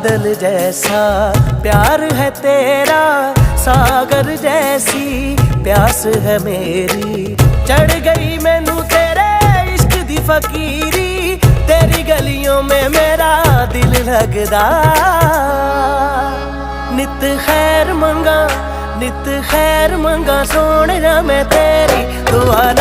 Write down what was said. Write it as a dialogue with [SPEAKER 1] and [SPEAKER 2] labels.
[SPEAKER 1] बादल जैसा प्यार है तेरा, सागर जैसी प्यास है मेरी। चढ़ गई मैनू तेरे इश्क दी फकीरी, तेरी गलियों में मेरा दिल लगदा। नित खैर मंगा, नित खैर मंगा सोने मैं तेरी दुआ।